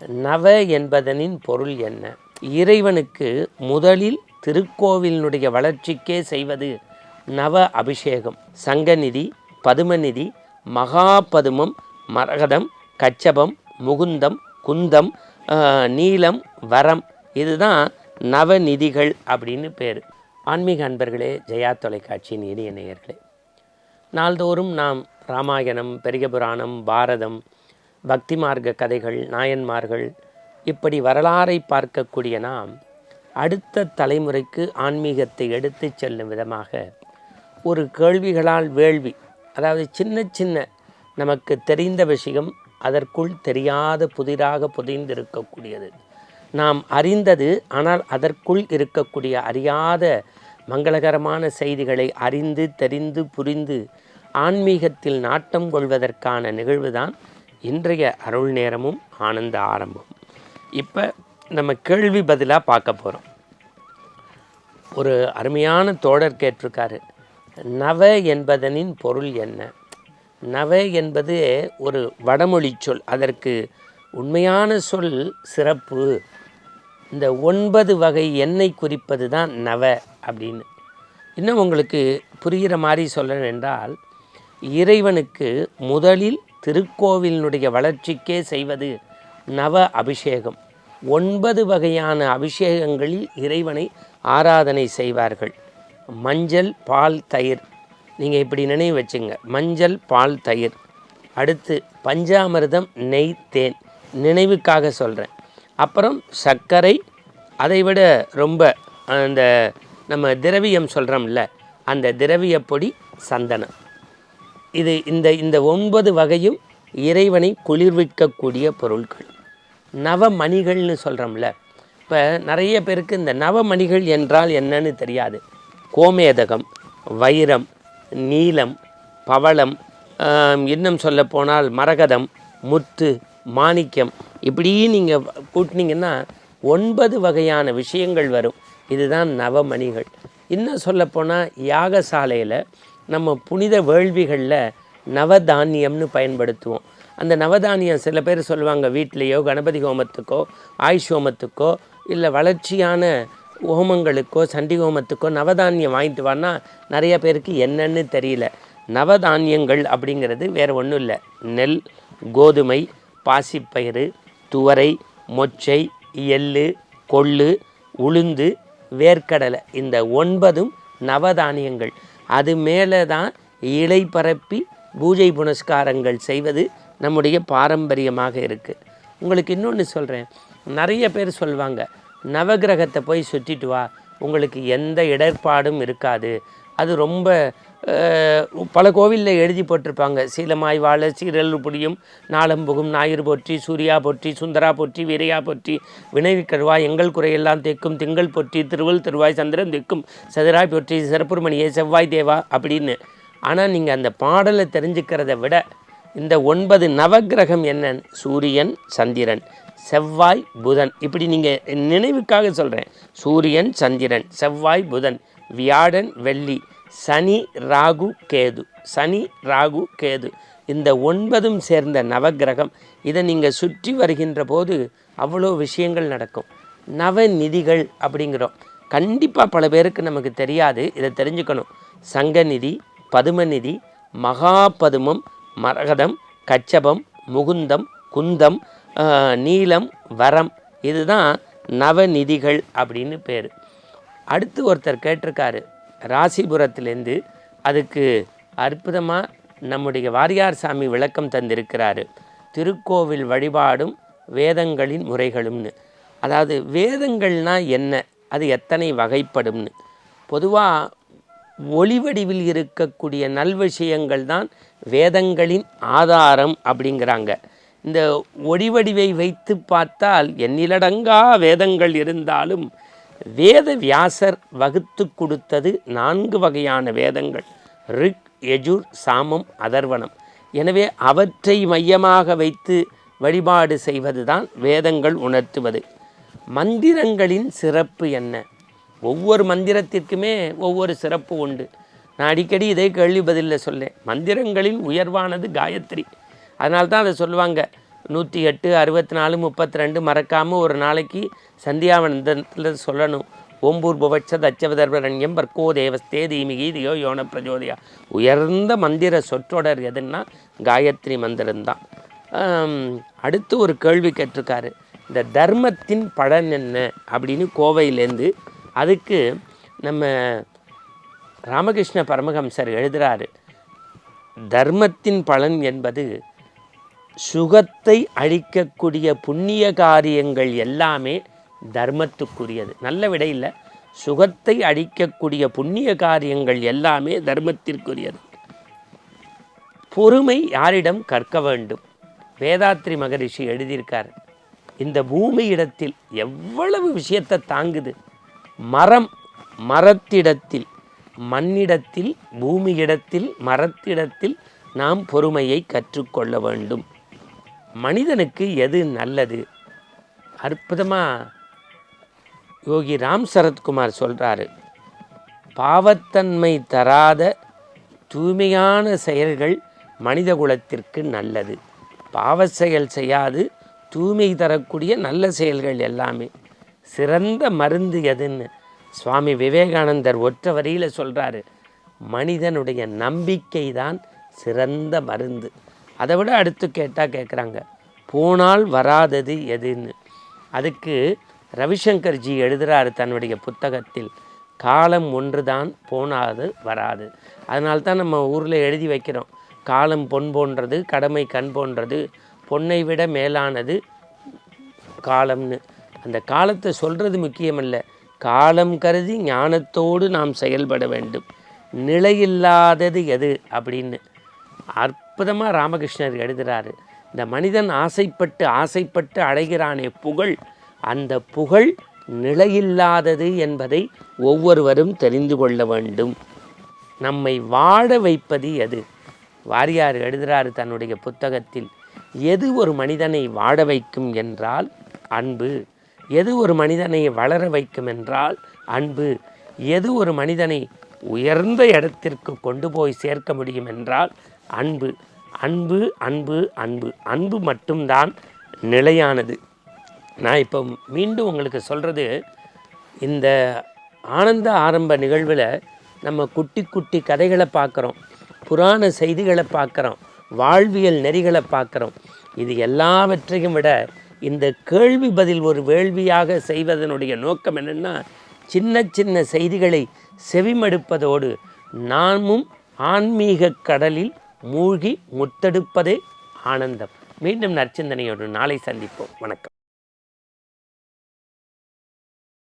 நவ என்பதனின் பொருள் என்ன? இறைவனுக்கு முதலில் திருக்கோவிலினுடைய வளர்ச்சிக்கே செய்வது நவ அபிஷேகம். சங்கநிதி, பதுமநிதி, மகாபதுமம், மரகதம், கச்சபம், முகுந்தம், குந்தம், நீலம், வரம், இதுதான் நவநிதிகள் அப்படின்னு பேர். ஆன்மீக அன்பர்களே, ஜெயா தொலைக்காட்சியின் இனிய நேயர்களே, நாள்தோறும் நாம் ராமாயணம், பெரிய புராணம், பாரதம், பக்தி மார்க்க கதைகள், நாயன்மார்கள், இப்படி வரலாறை பார்க்கக்கூடிய நாம் அடுத்த தலைமுறைக்கு ஆன்மீகத்தை எடுத்து செல்லும் விதமாக ஒரு கேள்விகளால் வேள்வி, அதாவது சின்ன சின்ன நமக்கு தெரிந்த விஷயம் அதற்குள் தெரியாத புதிராக புதைந்திருக்கக்கூடியது, நாம் அறிந்தது ஆனால் அதற்குள் இருக்கக்கூடிய அறியாத மங்களகரமான செய்திகளை அறிந்து தெரிந்து புரிந்து ஆன்மீகத்தில் நாட்டம் கொள்வதற்கான நிகழ்வுதான் இன்றைய அருள் நேரமும் ஆனந்த ஆரம்பம். இப்போ நம்ம கேள்வி பதிலாக பார்க்க போகிறோம். ஒரு அருமையான தோழர் கேட்டிருக்காரு, நவ என்பதனின் பொருள் என்ன? நவ என்பது ஒரு வடமொழி சொல், அதற்கு உண்மையான சொல் சிறப்பு. இந்த 9 வகை எண்ணெய் குறிப்பது தான் நவ அப்படின்னு. இன்னும் உங்களுக்கு புரிகிற மாதிரி சொல்லணும் என்றால், இறைவனுக்கு முதலில் திருக்கோவிலினுடைய வளர்ச்சிக்கே செய்வது நவ அபிஷேகம். 9 வகையான அபிஷேகங்களில் இறைவனை ஆராதனை செய்வார்கள். மஞ்சள், பால், தயிர், நீங்கள் இப்படி நினைவு வச்சுங்க, மஞ்சள், பால், தயிர். அடுத்து பஞ்சாமிர்தம், நெய், தேன், நினைவுக்காக சொல்கிறேன். அப்புறம் சர்க்கரை, அதைவிட ரொம்ப அந்த நம்ம திரவியம் சொல்கிறோம்ல, அந்த திரவிய பொடி, சந்தனம். இது இந்த 9 வகையும் இறைவனை குளிர்விக்கக்கூடிய பொருட்கள். நவமணிகள்னு சொல்கிறோம்ல, இப்போ நிறைய பேருக்கு இந்த நவமணிகள் என்றால் என்னன்னு தெரியாது. கோமேதகம், வைரம், நீலம், பவளம், இன்னும் சொல்லப்போனால் மரகதம், முத்து, மாணிக்கம், இப்படி நீங்கள் கூட்டினீங்கன்னா 9 வகையான விஷயங்கள் வரும். இதுதான் நவமணிகள். இன்னும் சொல்லப்போனால் யாகசாலையில் நம்ம புனித வேள்விகளில் நவதானியம்னு பயன்படுத்துவோம். அந்த நவதானியம் சில பேர் சொல்லுவாங்க, வீட்லேயோ கணபதி ஹோமத்துக்கோ ஆயுஷ் ஹோமத்துக்கோ இல்லை வளர்ச்சியான ஹோமங்களுக்கோ சண்டி ஹோமத்துக்கோ நவதானியம் வாங்கிட்டு வான்னா நிறைய பேருக்கு என்னன்னு தெரியல. நவதானியங்கள் அப்படிங்கிறது வேறு ஒன்றும் இல்லை, நெல், கோதுமை, பாசிப்பயிறு, துவரை, மொச்சை, எள்ளு, கொள்ளு, உளுந்து, வேர்க்கடலை, இந்த 9ம் நவதானியங்கள். அது மேலே தான் இலை பரப்பி பூஜை புனஸ்காரங்கள் செய்வது நம்முடைய பாரம்பரியமாக இருக்குது. உங்களுக்கு இன்னொன்று சொல்கிறேன், நிறைய பேர் சொல்லுவாங்க, நவகிரகத்தை போய் சுற்றிட்டு வா, உங்களுக்கு எந்த இடர்பாடும் இருக்காது. அது ரொம்ப பல கோவிலில் எழுதி போட்டிருப்பாங்க, சீலமாய் வாழ சீரல் புடியும் நாளம்புகும் ஞாயிறு போற்றி, சூர்யா போற்றி, சுந்தரா போற்றி, வீரையா போற்றி, வினைவிக்கழ்வாய் எங்கள் குறையெல்லாம் தேக்கும் திங்கள் போற்றி, திருவள் திருவாய் சந்திரன் தேக்கும் சதுராய் போற்றி, சிறப்புமணியே செவ்வாய் தேவா அப்படின்னு. ஆனால் நீங்கள் அந்த பாடலை தெரிஞ்சுக்கிறத விட இந்த 9 நவகிரகம் என்னன்னு, சூரியன், சந்திரன், செவ்வாய், புதன், இப்படி நீங்கள் நினைவுக்காக சொல்கிறேன், சூரியன், சந்திரன், செவ்வாய், புதன், வியாழன், வெள்ளி, சனி, ராகு, கேது, சனி, ராகு, கேது, இந்த 9ம் சேர்ந்த நவகிரகம். இதை நீங்கள் சுற்றி வருகின்ற போது அவ்வளோ விஷயங்கள் நடக்கும். நவநிதிகள் அப்படிங்கிறோம், கண்டிப்பாக பல பேருக்கு நமக்கு தெரியாது, இதை தெரிஞ்சுக்கணும். சங்கநிதி, பதுமநிதி, மகாபதுமம், மரகதம், கச்சபம், முகுந்தம், குந்தம், நீலம், வரம், இதுதான் நவநிதிகள் அப்படின்னு பேர். அடுத்து ஒருத்தர் கேட்டிருக்காரு ராசிபுரத்திலேருந்து, அதுக்கு அற்புதமாக நம்முடைய வாரியார் சாமி விளக்கம் தந்திருக்கிறாரு. திருக்கோவில் வழிபாடும் வேதங்களின் முறைகளும்னு. அதாவது வேதங்கள்னால் என்ன, அது எத்தனை வகைப்படும்னு. பொதுவாக ஒளிவடிவில் இருக்கக்கூடிய நல்விஷயங்கள் தான் வேதங்களின் ஆதாரம் அப்படிங்கிறாங்க. இந்த ஒளிவடிவை வைத்து பார்த்தால் எண்ணிலடங்கா வேதங்கள் இருந்தாலும் வேத வியாசர் வகுத்து கொடுத்தது 4 வகையான வேதங்கள், ரிக், யஜுர், சாமம், அதர்வனம். எனவே அவற்றை மையமாக வைத்து வழிபாடு செய்வது தான் வேதங்கள் உணர்த்துவது. மந்திரங்களின் சிறப்பு என்ன? ஒவ்வொரு மந்திரத்திற்குமே ஒவ்வொரு சிறப்பு உண்டு. நான் அடிக்கடி இதே கேள்வி பதிலில் சொல்லேன், மந்திரங்களில் உயர்வானது காயத்ரி. அதனால்தான் அதை சொல்லுவாங்க, 108, 64, 32 மறக்காமல் ஒரு நாளைக்கு சந்தியாவந்தத்தில் சொல்லணும். ஓம்பூர் புவட்ச தச்சவதர்வரண்யம் பர்கோ தேவஸ்தே தீமிகி தியோ யோன பிரஜோதியா. உயர்ந்த மந்திர சொற்றொடர் எதுன்னா காயத்ரி மந்திரம்தான். அடுத்து ஒரு கேள்வி கேட்டிருக்காரு, இந்த தர்மத்தின் பலன் என்ன அப்படின்னு கோவையிலேருந்து. அதுக்கு நம்ம ராமகிருஷ்ண பரமஹம்சர் எழுதுகிறாரு, தர்மத்தின் பலன் என்பது சுகத்தை அளிக்கக்கூடிய புண்ணிய காரியங்கள் எல்லாமே தர்மத்துக்குரியது. நல்ல விடை இல்லை, சுகத்தை அளிக்கக்கூடிய புண்ணிய காரியங்கள் எல்லாமே தர்மத்திற்குரியது. பொறுமை யாரிடம் கற்க வேண்டும்? வேதாத்ரி மகரிஷி எழுதியிருக்கார், இந்த பூமி இடத்தில் எவ்வளவு விஷயத்தை தாங்குது. மரத்திடத்தில், மண்ணிடத்தில், பூமியிடத்தில், மரத்திடத்தில் நாம் பொறுமையை கற்றுக்கொள்ள வேண்டும். மனிதனுக்கு எது நல்லது? அற்புதமாக யோகி ராம் சரத்குமார் சொல்கிறாரு, பாவத்தன்மை தராத தூய்மையான செயல்கள் மனித குலத்திற்கு நல்லது. பாவ செயல் செய்யாது தூய்மை தரக்கூடிய நல்ல செயல்கள் எல்லாமே. சிறந்த மருந்து எதுன்னு சுவாமி விவேகானந்தர் ஒற்ற வரியில் சொல்கிறாரு, மனிதனுடைய நம்பிக்கை தான் சிறந்த மருந்து. அதை விட அடுத்து கேட்குறாங்க, போனால் வராதது எதுன்னு. அதுக்கு ரவிசங்கர்ஜி எழுதுகிறாரு தன்னுடைய புத்தகத்தில், காலம் ஒன்று தான் போனாது வராது. அதனால்தான் நம்ம ஊரில் எழுதி வைக்கிறோம், காலம் பொன் போன்றது, கடமை கண் போன்றது, பொன்னை விட மேலானது காலம்னு. அந்த காலத்தை சொல்கிறது முக்கியமல்ல, காலம் கருதி ஞானத்தோடு நாம் செயல்பட வேண்டும். நிலையில்லாதது எது அப்படின்னு அற்புதமாக ராமகிருஷ்ணர் எழுதுகிறாரு. இந்த மனிதன் ஆசைப்பட்டு அடைகிறானே புகழ், அந்த புகழ் நிலையில்லாதது என்பதை ஒவ்வொருவரும் தெரிந்து கொள்ள வேண்டும். நம்மை வாழ வைப்பது எது? வாரியார் எழுதுகிறாரு தன்னுடைய புத்தகத்தில், எது ஒரு மனிதனை வாழ வைக்கும் என்றால் அன்பு. எது ஒரு மனிதனை வளர வைக்கும் என்றால் அன்பு. எது ஒரு மனிதனை உயர்ந்த இடத்திற்கு கொண்டு போய் சேர்க்க முடியும் என்றால் அன்பு. அன்பு அன்பு அன்பு அன்பு மட்டும்தான் நிலையானது. நான் இப்போ மீண்டும் உங்களுக்கு சொல்கிறது, இந்த ஆனந்த ஆரம்ப நிகழ்வில் நம்ம குட்டி குட்டி கதைகளை பார்க்குறோம், புராண செய்திகளை பார்க்குறோம், வாழ்வியல் நெறிகளை பார்க்குறோம். இது எல்லாவற்றையும் விட இந்த கேள்வி பதில் ஒரு வேள்வியாக செய்வதனுடைய நோக்கம் என்னென்னா, சின்ன சின்ன செய்திகளை செவிமடுப்பதோடு நாமும் ஆன்மீக கடலில் மூழ்கி முத்தெடுப்பதே ஆனந்தம். மீண்டும் நற்சிந்தனையோடு நாளை சந்திப்போம். வணக்கம்.